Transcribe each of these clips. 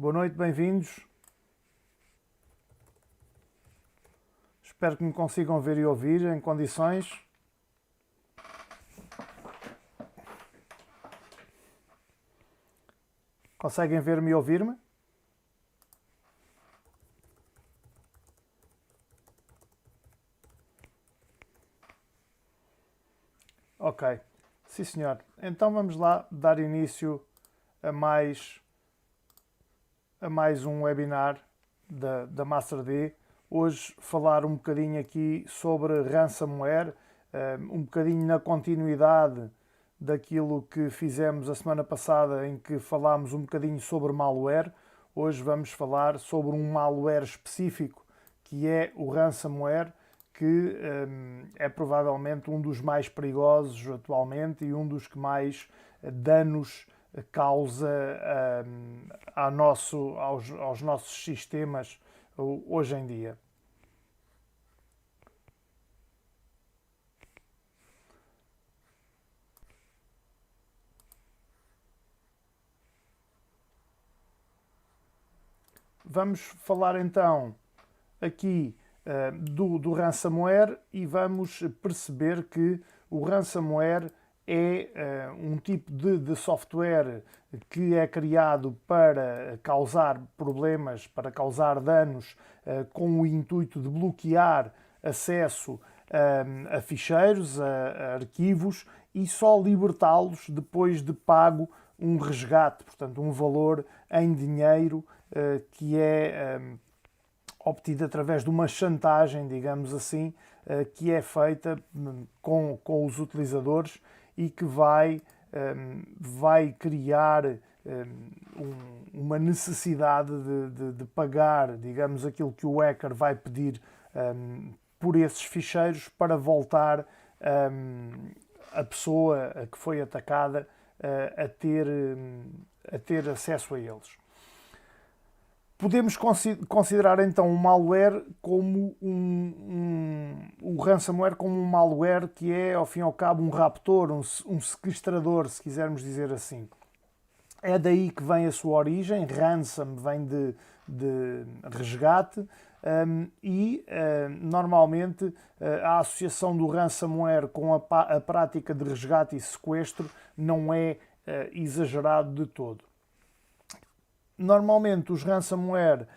Boa noite, bem-vindos. Espero que me consigam ver e ouvir em condições. Conseguem ver-me e ouvir-me? Ok. Sim, senhor. Então vamos lá dar início a mais um webinar da MasterD. Hoje falar um bocadinho aqui sobre ransomware, um bocadinho na continuidade daquilo que fizemos a semana passada em que falámos um bocadinho sobre malware. Hoje vamos falar sobre um malware específico que é o ransomware, que é provavelmente um dos mais perigosos atualmente e um dos que mais danos causa aos nossos sistemas hoje em dia. Vamos falar então aqui do ransomware e vamos perceber que o ransomware é um tipo de software que é criado para causar problemas, para causar danos, com o intuito de bloquear acesso a ficheiros, a arquivos e só libertá-los depois de pago um resgate, portanto, um valor em dinheiro que é obtido através de uma chantagem, digamos assim, que é feita com os utilizadores e que vai criar uma necessidade de pagar, digamos, aquilo que o hacker vai pedir por esses ficheiros para voltar a pessoa que foi atacada a ter acesso a eles. Podemos considerar então o malware como o ransomware como um malware que é, ao fim e ao cabo, um raptor, um sequestrador, se quisermos dizer assim. É daí que vem a sua origem, ransom vem de resgate, normalmente a associação do ransomware com a prática de resgate e sequestro não é exagerado de todo. Normalmente os ransomware,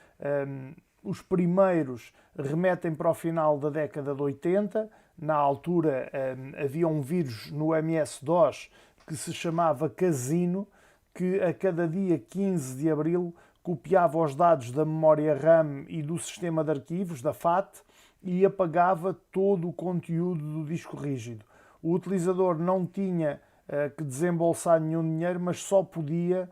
os primeiros remetem para o final da década de 80. Na altura havia um vírus no MS-DOS que se chamava Casino, que a cada dia 15 de abril copiava os dados da memória RAM e do sistema de arquivos, da FAT, e apagava todo o conteúdo do disco rígido. O utilizador não tinha que desembolsar nenhum dinheiro, mas só podia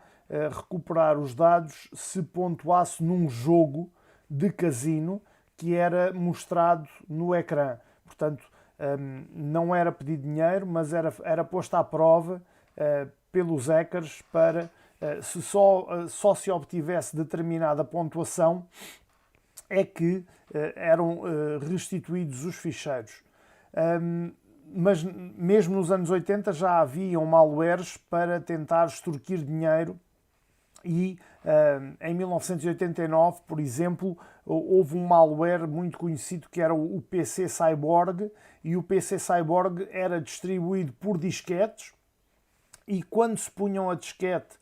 recuperar os dados se pontuasse num jogo de casino que era mostrado no ecrã. Portanto, não era pedir dinheiro, mas era posto à prova pelos hackers para se só se obtivesse determinada pontuação é que eram restituídos os ficheiros. Mas mesmo nos anos 80 já haviam malwares para tentar extorquir dinheiro e em 1989, por exemplo, houve um malware muito conhecido que era o PC Cyborg, e o PC Cyborg era distribuído por disquetes, e quando se punham a disquete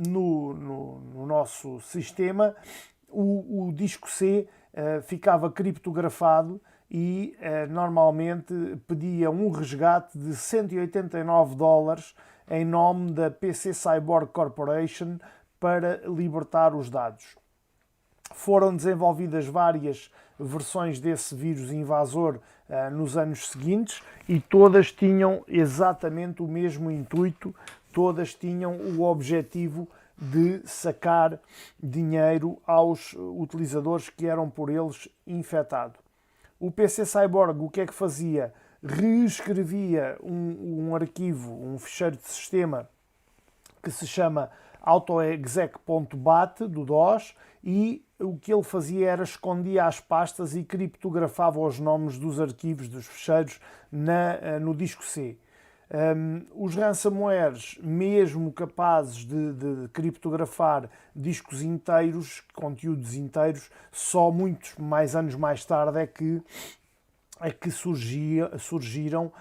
no nosso sistema, o disco C ficava criptografado e normalmente pedia um resgate de $189 em nome da PC Cyborg Corporation para libertar os dados. Foram desenvolvidas várias versões desse vírus invasor nos anos seguintes e todas tinham exatamente o mesmo intuito, todas tinham o objetivo de sacar dinheiro aos utilizadores que eram por eles infectados. O PC Cyborg o que é que fazia? Reescrevia um arquivo, um ficheiro de sistema que se chama autoexec.bat do DOS, e o que ele fazia era escondia as pastas e criptografava os nomes dos arquivos, dos ficheiros, no disco C. Os ransomwares, mesmo capazes de criptografar discos inteiros, conteúdos inteiros, só muitos mais anos mais tarde é que surgiram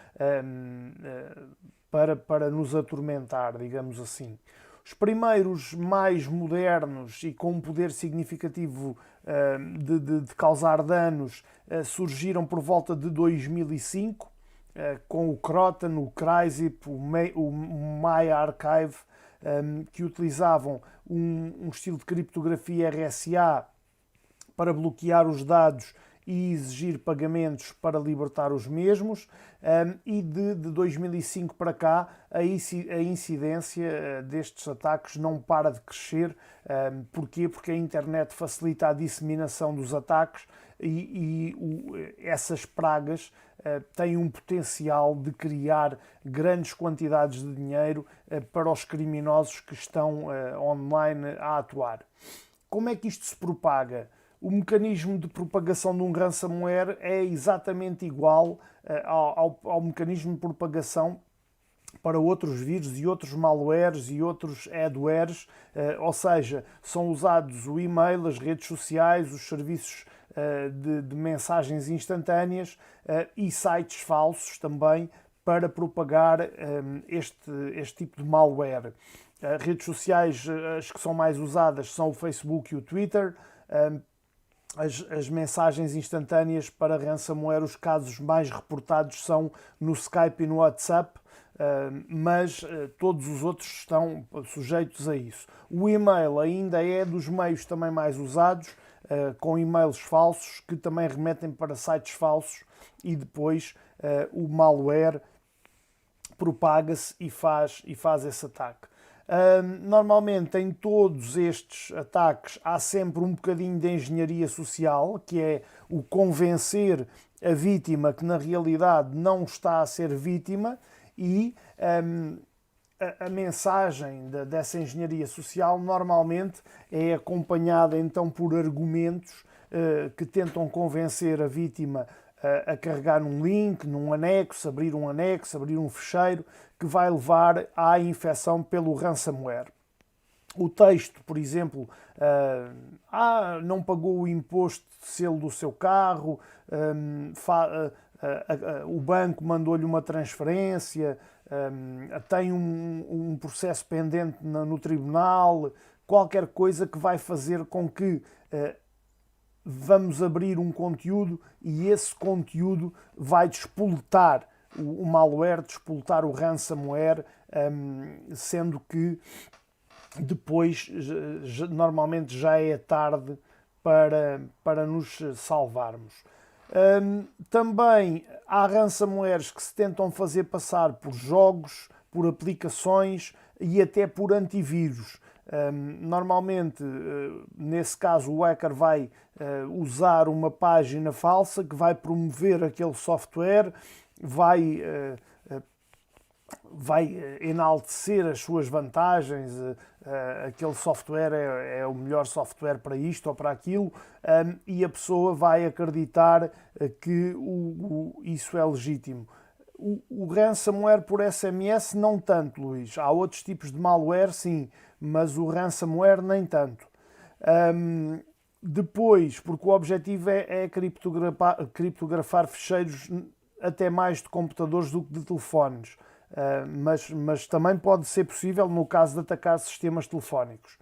para nos atormentar, digamos assim. Os primeiros mais modernos e com um poder significativo de causar danos surgiram por volta de 2005, com o Croton, o Cryzip, o MyArchive, que utilizavam um estilo de criptografia RSA para bloquear os dados e exigir pagamentos para libertar os mesmos, e de 2005 para cá a incidência destes ataques não para de crescer. Porquê? Porque a internet facilita a disseminação dos ataques e essas pragas têm um potencial de criar grandes quantidades de dinheiro para os criminosos que estão online a atuar. Como é que isto se propaga? O mecanismo de propagação de um ransomware é exatamente igual ao mecanismo de propagação para outros vírus e outros malwares e outros adwares, ou seja, são usados o e-mail, as redes sociais, os serviços de mensagens instantâneas e sites falsos também para propagar este tipo de malware. Redes sociais, as que são mais usadas são o Facebook e o Twitter. As mensagens instantâneas para ransomware, os casos mais reportados são no Skype e no WhatsApp, mas todos os outros estão sujeitos a isso. O e-mail ainda é dos meios também mais usados, com e-mails falsos que também remetem para sites falsos e depois o malware propaga-se e faz esse ataque. Normalmente em todos estes ataques há sempre um bocadinho de engenharia social, que é o convencer a vítima que na realidade não está a ser vítima, e a mensagem dessa engenharia social normalmente é acompanhada então por argumentos que tentam convencer a vítima a carregar num link, num anexo, abrir um fecheiro que vai levar à infecção pelo ransomware. O texto, por exemplo, não pagou o imposto de selo do seu carro, o banco mandou-lhe uma transferência, tem um processo pendente no tribunal, qualquer coisa que vai fazer com que vamos abrir um conteúdo e esse conteúdo vai despoletar o malware, despoletar o ransomware, sendo que depois normalmente já é tarde para nos salvarmos. Também há ransomwares que se tentam fazer passar por jogos, por aplicações e até por antivírus. Normalmente, nesse caso, o hacker vai usar uma página falsa que vai promover aquele software, vai enaltecer as suas vantagens, aquele software é o melhor software para isto ou para aquilo, e a pessoa vai acreditar que isso é legítimo. O ransomware por SMS não tanto, Luís. Há outros tipos de malware, sim, mas o ransomware nem tanto. Depois, porque o objetivo é criptografar ficheiros até mais de computadores do que de telefones. Mas também pode ser possível no caso de atacar sistemas telefónicos.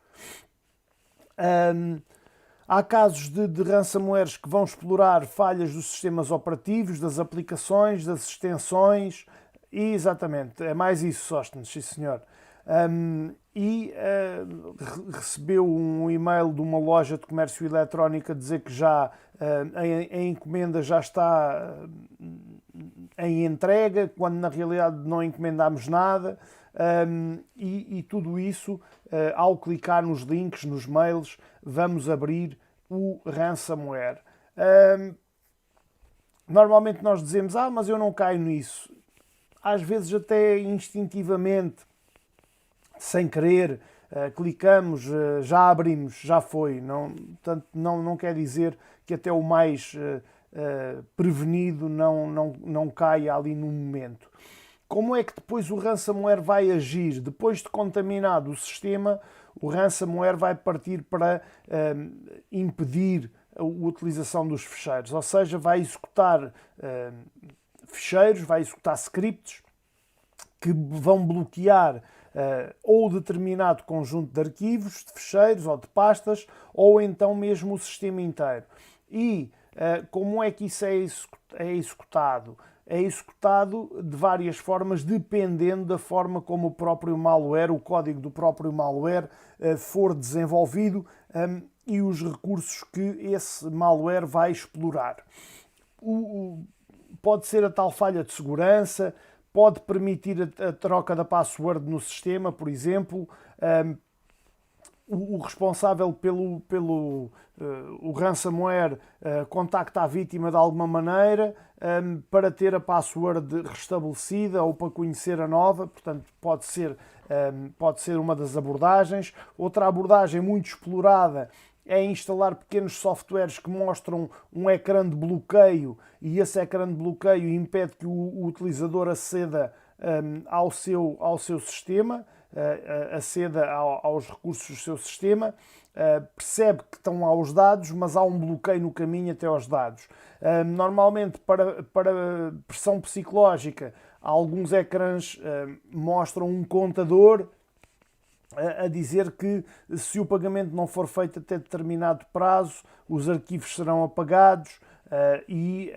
Há casos de ransomwares que vão explorar falhas dos sistemas operativos, das aplicações, das extensões. E, exatamente, é mais isso, Sóstenes, sim senhor. Recebeu um e-mail de uma loja de comércio eletrónico a dizer que já a encomenda já está em entrega, quando na realidade não encomendámos nada, e tudo isso, ao clicar nos links, nos mails, vamos abrir o ransomware. Normalmente nós dizemos, mas eu não caio nisso. Às vezes até instintivamente, sem querer, clicamos, já abrimos, já foi. Portanto, não quer dizer que até o mais prevenido não caia ali no momento. Como é que depois o ransomware vai agir? Depois de contaminado o sistema, o ransomware vai partir para impedir a utilização dos ficheiros, ou seja, vai executar ficheiros, vai executar scripts que vão bloquear ou determinado conjunto de arquivos, de ficheiros ou de pastas, ou então mesmo o sistema inteiro. E como é que isso é executado? É executado de várias formas, dependendo da forma como o próprio malware, o código do próprio malware for desenvolvido e os recursos que esse malware vai explorar. Pode ser a tal falha de segurança, pode permitir a troca da password no sistema, por exemplo. O responsável pelo o ransomware contacta a vítima de alguma maneira para ter a password restabelecida ou para conhecer a nova, portanto pode ser uma das abordagens. Outra abordagem muito explorada é instalar pequenos softwares que mostram um ecrã de bloqueio e esse ecrã de bloqueio impede que o utilizador aceda ao seu sistema, aceda aos recursos do seu sistema, percebe que estão lá os dados, mas há um bloqueio no caminho até aos dados. Normalmente, para pressão psicológica, alguns ecrãs mostram um contador a dizer que se o pagamento não for feito até determinado prazo, os arquivos serão apagados e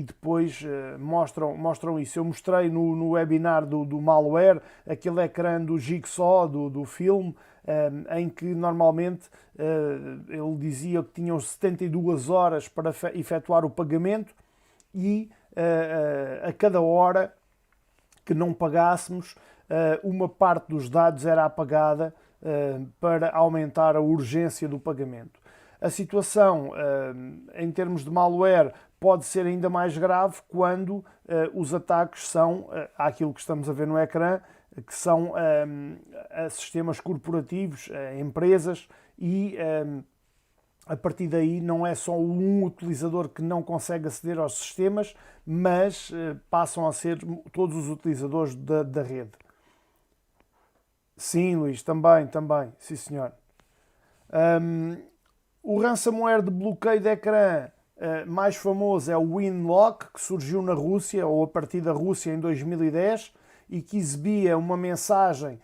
depois mostram isso. Eu mostrei no webinar do malware aquele ecrã do Jigsaw, do filme, em que normalmente ele dizia que tinham 72 horas para efetuar o pagamento e a cada hora que não pagássemos, uma parte dos dados era apagada para aumentar a urgência do pagamento. A situação, em termos de malware, pode ser ainda mais grave quando os ataques são aquilo que estamos a ver no ecrã, que são a sistemas corporativos, empresas, e a partir daí não é só um utilizador que não consegue aceder aos sistemas, mas passam a ser todos os utilizadores da rede. Sim, Luís, também, sim senhor. O ransomware de bloqueio de ecrã mais famoso é o Winlock, que surgiu na Rússia, ou a partir da Rússia, em 2010, e que exibia uma mensagem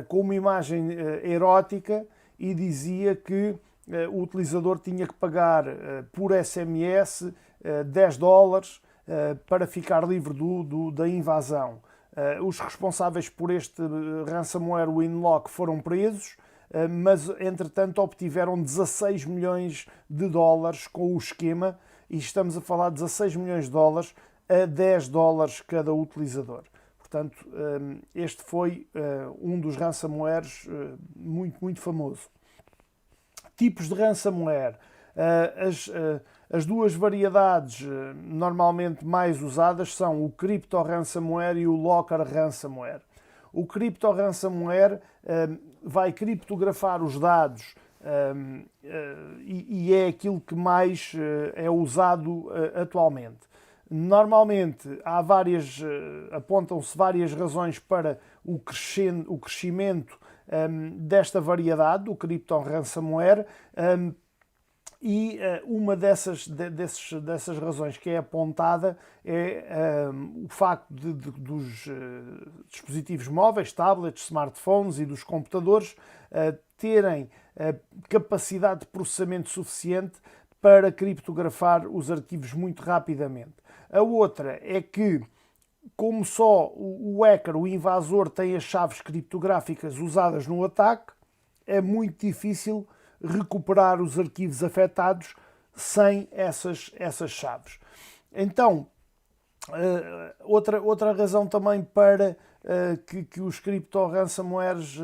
com uma imagem erótica e dizia que o utilizador tinha que pagar por SMS $10 para ficar livre da invasão. Os responsáveis por este ransomware Winlock foram presos, mas entretanto obtiveram 16 milhões de dólares com o esquema, e estamos a falar de 16 milhões de dólares a $10 cada utilizador. Portanto, este foi um dos ransomwares muito famoso. Tipos de ransomware. As duas variedades normalmente mais usadas são o Crypto Ransomware e o Locker Ransomware. O Crypto Ransomware vai criptografar os dados e é aquilo que mais é usado atualmente. Normalmente apontam-se várias razões para o crescimento desta variedade, do Crypto Ransomware, e uma dessas razões que é apontada é o facto dos dispositivos móveis, tablets, smartphones e dos computadores terem capacidade de processamento suficiente para criptografar os arquivos muito rapidamente. A outra é que, como só o hacker, o invasor, tem as chaves criptográficas usadas no ataque, é muito difícil recuperar os arquivos afetados sem essas chaves. Então, outra razão também para que os crypto ransomwares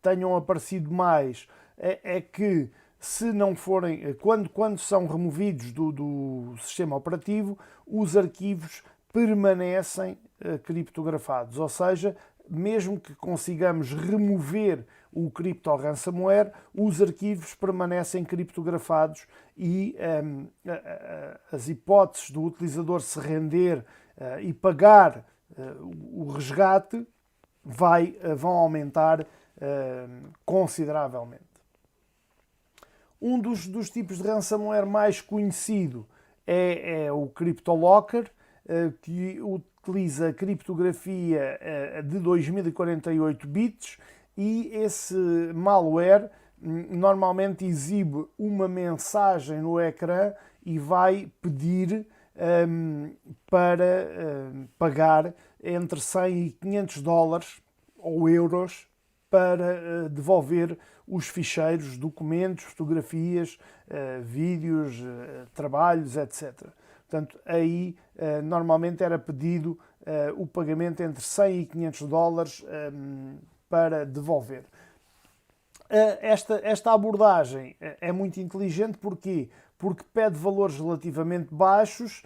tenham aparecido mais é que, se não forem, quando são removidos do sistema operativo, os arquivos permanecem criptografados, ou seja, mesmo que consigamos remover o Crypto Ransomware, os arquivos permanecem criptografados e as hipóteses do utilizador se render e pagar o resgate, vão aumentar consideravelmente. Um dos tipos de ransomware mais conhecido é o CryptoLocker, que utiliza criptografia de 2048 bits, e esse malware normalmente exibe uma mensagem no ecrã e vai pedir para pagar entre 100 e 500 dólares ou euros para devolver os ficheiros, documentos, fotografias, vídeos, trabalhos, etc. Portanto, aí normalmente era pedido o pagamento entre 100 e 500 dólares para devolver. Esta abordagem é muito inteligente. Porquê? Porque pede valores relativamente baixos,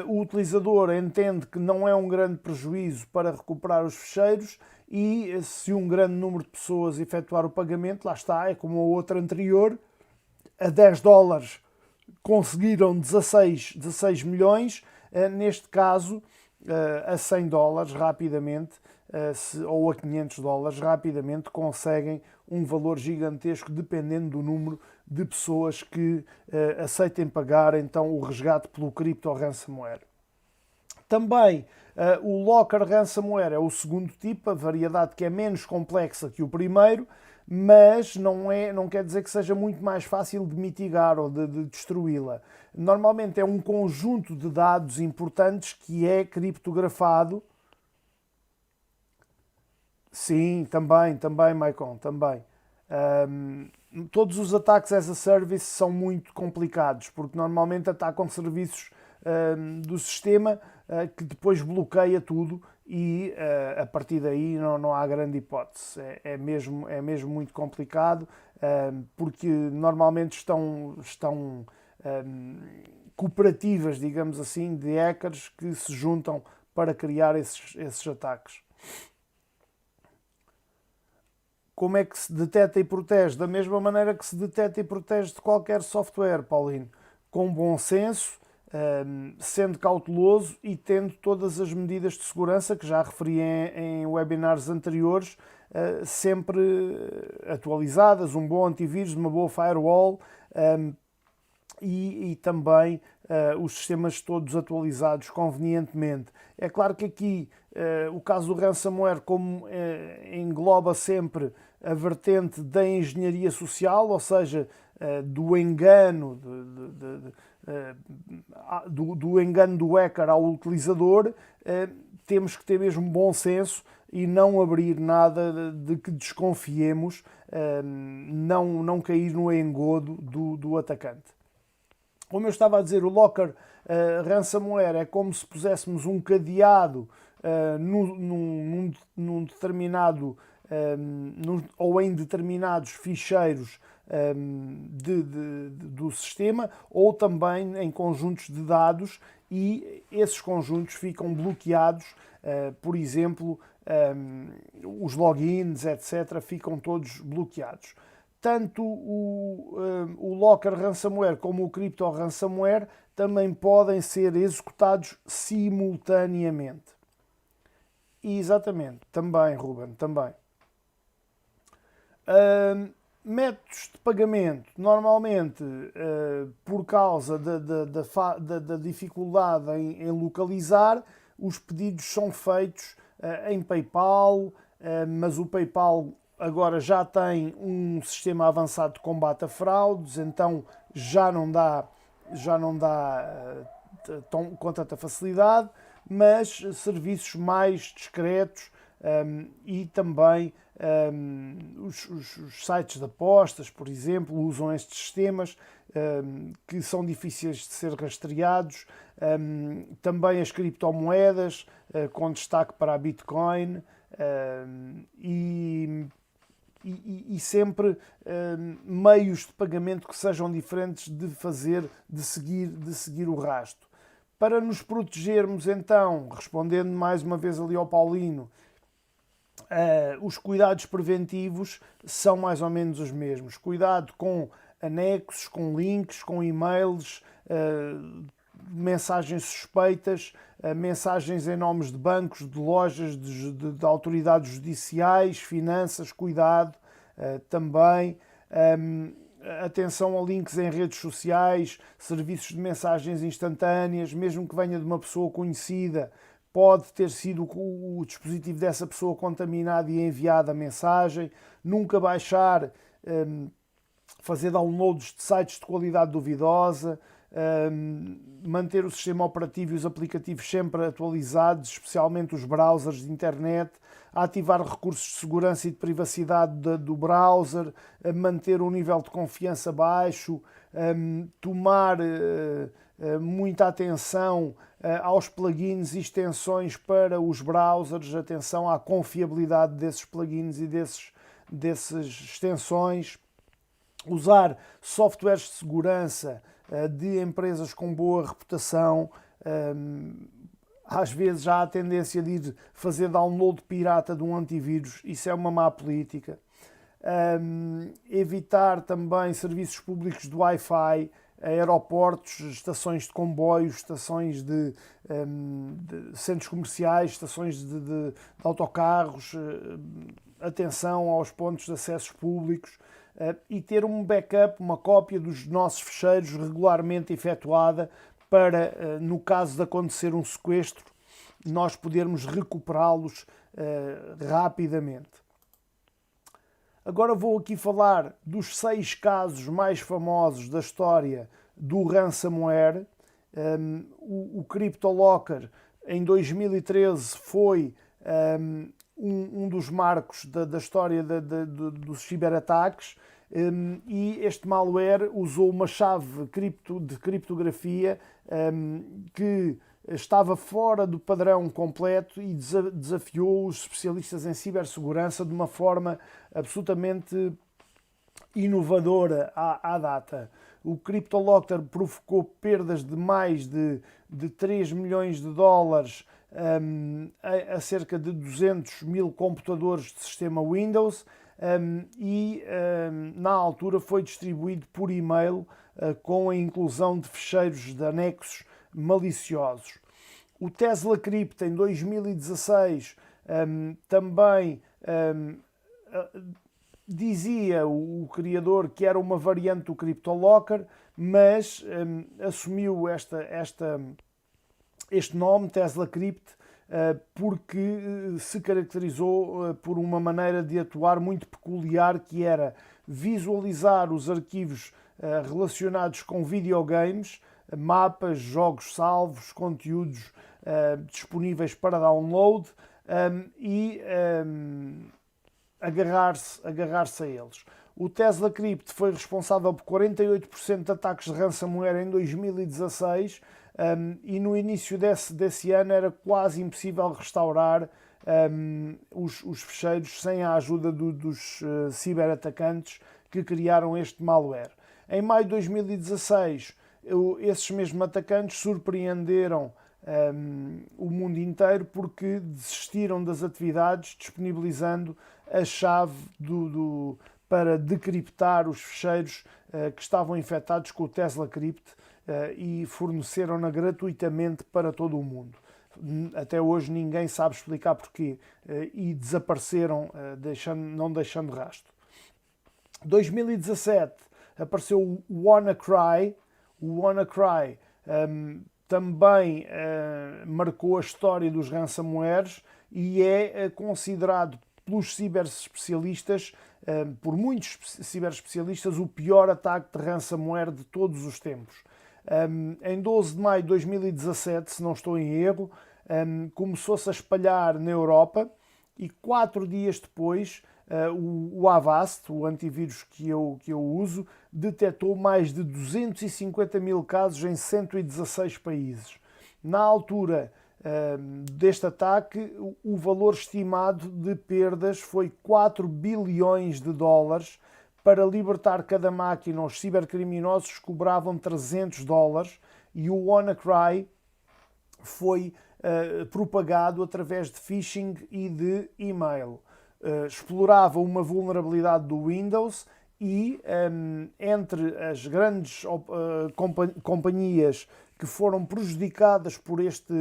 o utilizador entende que não é um grande prejuízo para recuperar os ficheiros, e se um grande número de pessoas efetuar o pagamento, lá está, é como a outra anterior, a 10 dólares conseguiram 16 milhões, neste caso a 100 dólares rapidamente, ou a 500 dólares rapidamente conseguem um valor gigantesco, dependendo do número de pessoas que aceitem pagar então o resgate pelo crypto ransomware. Também o Locker Ransomware é o segundo tipo, a variedade que é menos complexa que o primeiro, mas não quer dizer que seja muito mais fácil de mitigar ou de destruí-la. Normalmente é um conjunto de dados importantes que é criptografado. Sim, também, Maicon, também. Todos os ataques as a service são muito complicados, porque normalmente atacam serviços do sistema que depois bloqueia tudo, e a partir daí não há grande hipótese. É mesmo muito complicado, porque normalmente estão cooperativas, digamos assim, de hackers que se juntam para criar esses ataques. Como é que se detecta e protege? Da mesma maneira que se detecta e protege de qualquer software, Paulino. Com bom senso, sendo cauteloso e tendo todas as medidas de segurança que já referi em webinars anteriores, sempre atualizadas, um bom antivírus, uma boa firewall, e também os sistemas todos atualizados convenientemente. É claro que aqui o caso do ransomware, como engloba sempre a vertente da engenharia social, ou seja, do engano do engano do hacker ao utilizador, temos que ter mesmo bom senso e não abrir nada de que desconfiemos, não cair no engodo do atacante. Como eu estava a dizer, o Locker Ransomware é como se puséssemos um cadeado num determinado ou em determinados ficheiros do sistema, ou também em conjuntos de dados, e esses conjuntos ficam bloqueados, por exemplo, os logins, etc., ficam todos bloqueados. Tanto o Locker Ransomware como o Crypto Ransomware também podem ser executados simultaneamente. Exatamente, também, Ruben, também. Métodos de pagamento, normalmente, por causa da dificuldade em localizar, os pedidos são feitos em PayPal, mas o PayPal agora já tem um sistema avançado de combate a fraudes, então já não dá com tanta facilidade, mas serviços mais discretos, e também os sites de apostas, por exemplo, usam estes sistemas que são difíceis de ser rastreados. Também as criptomoedas, com destaque para a Bitcoin, e sempre meios de pagamento que sejam diferentes de seguir o rastro. Para nos protegermos, então, respondendo mais uma vez ali ao Paulino, os cuidados preventivos são mais ou menos os mesmos. Cuidado com anexos, com links, com e-mails mensagens suspeitas, mensagens em nomes de bancos, de lojas, de autoridades judiciais, finanças, cuidado também. Atenção a links em redes sociais, serviços de mensagens instantâneas, mesmo que venha de uma pessoa conhecida, pode ter sido o dispositivo dessa pessoa contaminado e enviado a mensagem. Nunca baixar, fazer downloads de sites de qualidade duvidosa, manter o sistema operativo e os aplicativos sempre atualizados, especialmente os browsers de internet, ativar recursos de segurança e de privacidade do browser, manter um nível de confiança baixo, tomar muita atenção aos plugins e extensões para os browsers, atenção à confiabilidade desses plugins e dessas extensões, usar softwares de segurança de empresas com boa reputação. Às vezes há a tendência de ir fazer download pirata de um antivírus, isso é uma má política. Evitar também serviços públicos de Wi-Fi, aeroportos, estações de comboios, estações de centros comerciais, estações de autocarros, atenção aos pontos de acessos públicos, e ter um backup, uma cópia dos nossos ficheiros regularmente efetuada para, no caso de acontecer um sequestro, nós podermos recuperá-los rapidamente. Agora vou aqui falar dos 6 casos mais famosos da história do ransomware. O CryptoLocker em 2013 foi um dos marcos da história dos ciberataques, e este malware usou uma chave de criptografia que estava fora do padrão completo e desafiou os especialistas em cibersegurança de uma forma absolutamente inovadora à data. O CryptoLocker provocou perdas de mais de 3 milhões de dólares a cerca de 200 mil computadores de sistema Windows, e na altura foi distribuído por e-mail com a inclusão de ficheiros de anexos maliciosos. O TeslaCrypt em 2016 também dizia o criador que era uma variante do CryptoLocker, mas assumiu este nome, TeslaCrypt, porque se caracterizou por uma maneira de atuar muito peculiar, que era visualizar os arquivos relacionados com videogames, mapas, jogos salvos, conteúdos disponíveis para download, e agarrar-se a eles. O TeslaCrypt foi responsável por 48% de ataques de ransomware em 2016, e no início desse ano era quase impossível restaurar os ficheiros sem a ajuda dos ciberatacantes que criaram este malware. Em maio de 2016, esses mesmos atacantes surpreenderam o mundo inteiro porque desistiram das atividades, disponibilizando a chave para decriptar os ficheiros que estavam infectados com o TeslaCrypt, e forneceram-na gratuitamente para todo o mundo. Até hoje ninguém sabe explicar porquê, e desapareceram, não deixando rastro. Em 2017 apareceu o WannaCry. O WannaCry também marcou a história dos ransomwares e é considerado pelos ciberespecialistas, por muitos ciberespecialistas, o pior ataque de ransomware de todos os tempos. Em 12 de maio de 2017, se não estou em erro, começou-se a espalhar na Europa, e 4 dias depois o Avast, o antivírus que eu uso, detectou mais de 250 mil casos em 116 países. Na altura deste ataque, o valor estimado de perdas foi 4 bilhões de dólares. Para libertar cada máquina, os cibercriminosos cobravam 300 dólares, e o WannaCry foi propagado através de phishing e de e-mail. Explorava uma vulnerabilidade do Windows e entre as grandes companhias que foram prejudicadas por este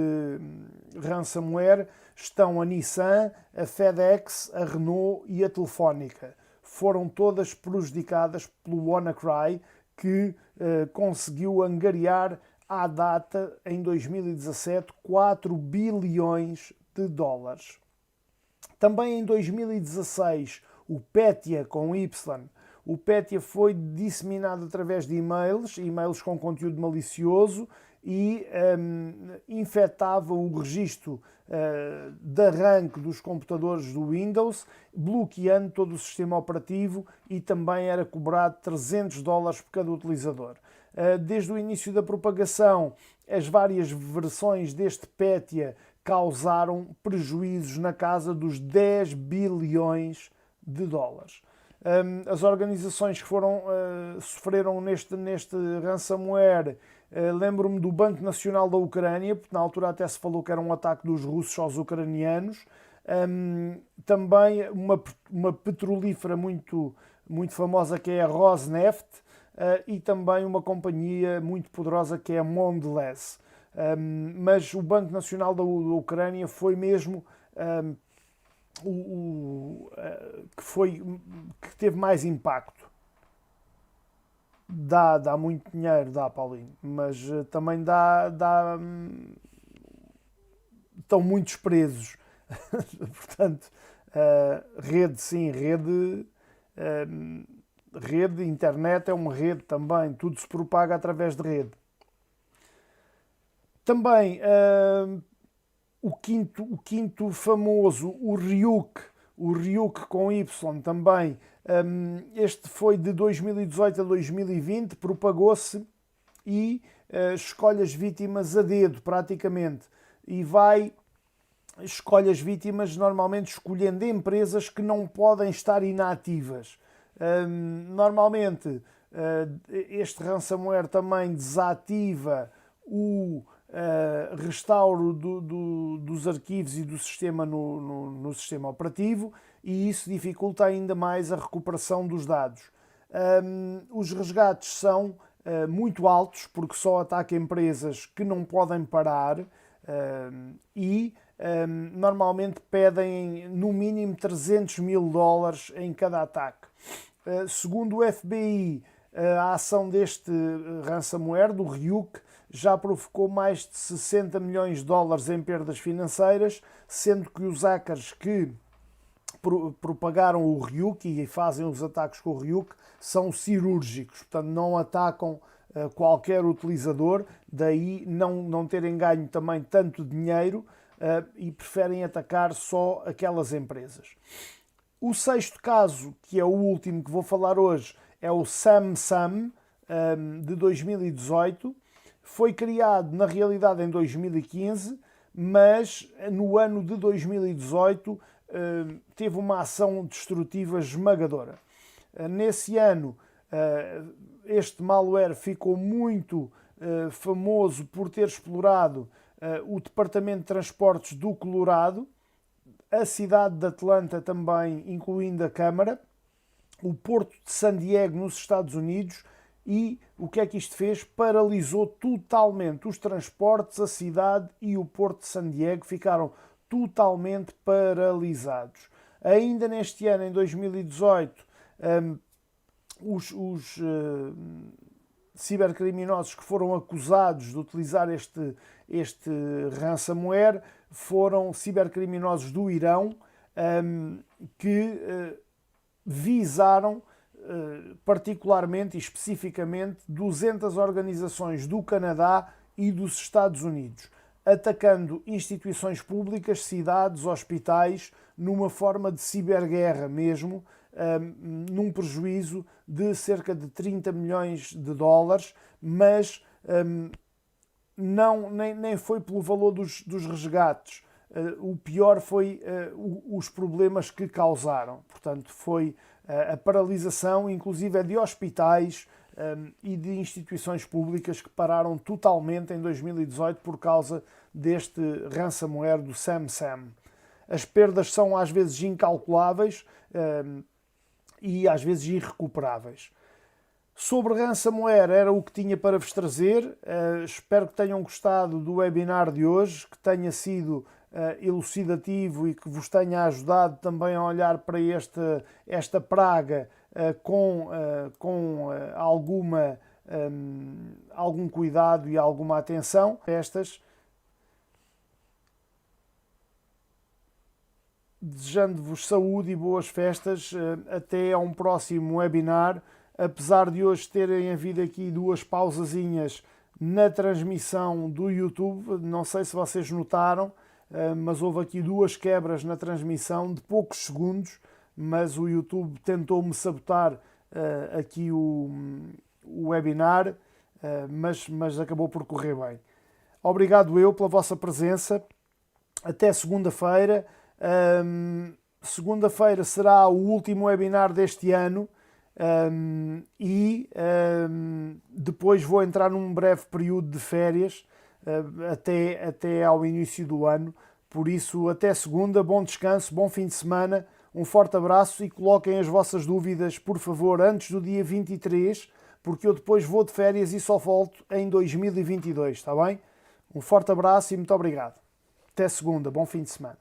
ransomware estão a Nissan, a FedEx, a Renault e a Telefónica. Foram todas prejudicadas pelo WannaCry, que conseguiu angariar à data, em 2017, 4 bilhões de dólares. Também em 2016, o Petya, com Y, o Petya foi disseminado através de e-mails com conteúdo malicioso e infectava o registro de arranque dos computadores do Windows, bloqueando todo o sistema operativo, e também era cobrado $300 por cada utilizador. Desde o início da propagação, as várias versões deste Petya causaram prejuízos na casa dos 10 bilhões de dólares. As organizações que sofreram neste ransomware, lembro-me do Banco Nacional da Ucrânia, porque na altura até se falou que era um ataque dos russos aos ucranianos. Também uma petrolífera muito famosa, que é a Rosneft, e também uma companhia muito poderosa, que é a Mondelez. Mas o Banco Nacional da Ucrânia foi mesmo que teve mais impacto. Dá muito dinheiro, dá, Paulinho, mas também estão muitos presos. Portanto, rede, sim, rede, internet é uma rede também, tudo se propaga através de rede. Também o quinto famoso, o Ryuk com Y também, este foi de 2018 a 2020, propagou-se e escolhe as vítimas a dedo praticamente, e escolhe as vítimas normalmente escolhendo empresas que não podem estar inativas. Normalmente este ransomware também desativa o restauro dos arquivos e do sistema no sistema operativo, e isso dificulta ainda mais a recuperação dos dados. Os resgates são muito altos, porque só ataca empresas que não podem parar, e normalmente pedem no mínimo $300 mil em cada ataque. Segundo o FBI, a ação deste ransomware, do Ryuk, já provocou mais de $60 milhões em perdas financeiras, sendo que os hackers que propagaram o Ryuk e fazem os ataques com o Ryuk são cirúrgicos, portanto não atacam qualquer utilizador, daí não terem ganho também tanto dinheiro, e preferem atacar só aquelas empresas. O sexto caso, que é o último que vou falar hoje, é o SamSam, de 2018. Foi criado, na realidade, em 2015, mas no ano de 2018 teve uma ação destrutiva esmagadora. Nesse ano, este malware ficou muito famoso por ter explorado o Departamento de Transportes do Colorado, a cidade de Atlanta também, incluindo a Câmara, o Porto de San Diego, nos Estados Unidos. E o que é que isto fez? Paralisou totalmente os transportes, a cidade e o Porto de San Diego ficaram totalmente paralisados. Ainda neste ano, em 2018, os cibercriminosos que foram acusados de utilizar este ransomware foram cibercriminosos do Irão, que visaram particularmente e especificamente 200 organizações do Canadá e dos Estados Unidos, atacando instituições públicas, cidades, hospitais, numa forma de ciberguerra mesmo, num prejuízo de cerca de $30 milhões, mas nem foi pelo valor dos resgates. O pior foi os problemas que causaram. Portanto, foi a paralisação, inclusive de hospitais e de instituições públicas, que pararam totalmente em 2018 por causa deste ransomware do SamSam. As perdas são às vezes incalculáveis. e às vezes irrecuperáveis. Sobre ransomware era o que tinha para vos trazer. Espero que tenham gostado do webinar de hoje, que tenha sido elucidativo e que vos tenha ajudado também a olhar para esta praga com algum cuidado e alguma atenção. Desejando-vos saúde e boas festas. Até a um próximo webinar. Apesar de hoje terem havido aqui duas pausazinhas na transmissão do YouTube, não sei se vocês notaram, mas houve aqui duas quebras na transmissão de poucos segundos, mas o YouTube tentou-me sabotar aqui o webinar, mas acabou por correr bem. Obrigado eu pela vossa presença. Até segunda-feira. Segunda-feira será o último webinar deste ano. Depois vou entrar num breve período de férias até ao início do ano. Por isso, até segunda, bom descanso, bom fim de semana, um forte abraço e coloquem as vossas dúvidas, por favor, antes do dia 23, porque eu depois vou de férias e só volto em 2022, está bem? Um forte abraço e muito obrigado. Até segunda, bom fim de semana.